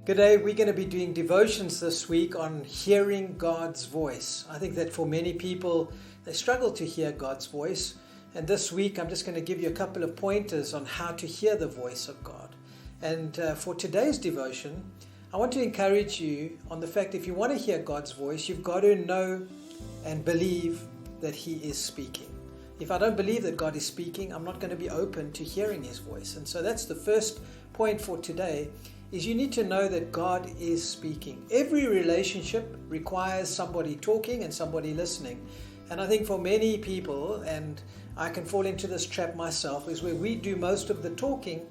G'day, we're going to be doing devotions this week on hearing God's voice. I think that for many people, they struggle to hear God's voice. And this week, I'm just going to give you a couple of pointers on how to hear the voice of God. And for today's devotion, I want to encourage you on the fact if you want to hear God's voice, you've got to know and believe that He is speaking. If I don't believe that God is speaking, I'm not going to be open to hearing His voice. And so that's the first point for today, is you need to know that God is speaking. Every relationship requires somebody talking and somebody listening. And I think for many people, and I can fall into this trap myself, is where we do most of the talking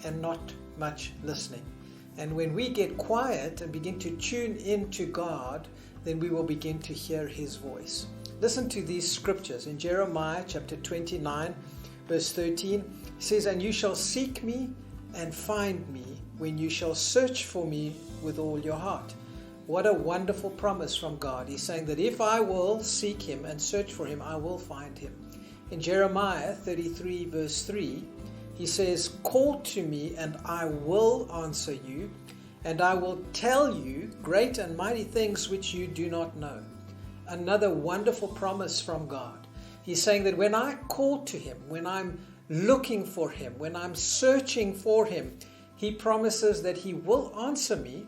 and not much listening. And when we get quiet and begin to tune into God, then we will begin to hear His voice. Listen to these scriptures. In Jeremiah chapter 29, verse 13, it says, "And you shall seek me and find me when you shall search for me with all your heart." What a wonderful promise from God. He's saying that if I will seek Him and search for Him, I will find Him. In Jeremiah 33 verse 3, He says, "Call to me and I will answer you, and I will tell you great and mighty things which you do not know." Another wonderful promise from God. He's saying that when I call to Him, when I'm looking for Him, when I'm searching for Him, He promises that He will answer me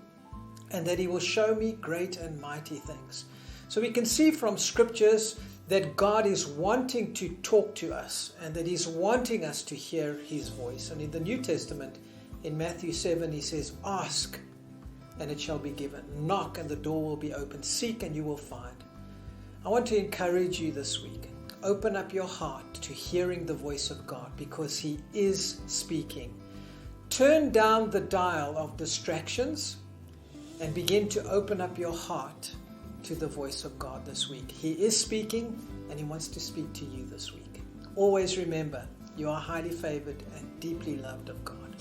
and that He will show me great and mighty things. So we can see from scriptures that God is wanting to talk to us and that He's wanting us to hear His voice. And in the New Testament, in Matthew 7, He says, "Ask and it shall be given. Knock and the door will be opened. Seek and you will find." I want to encourage you this week. Open up your heart to hearing the voice of God because He is speaking. Turn down the dial of distractions and begin to open up your heart to the voice of God this week. He is speaking and He wants to speak to you this week. Always remember, you are highly favored and deeply loved of God.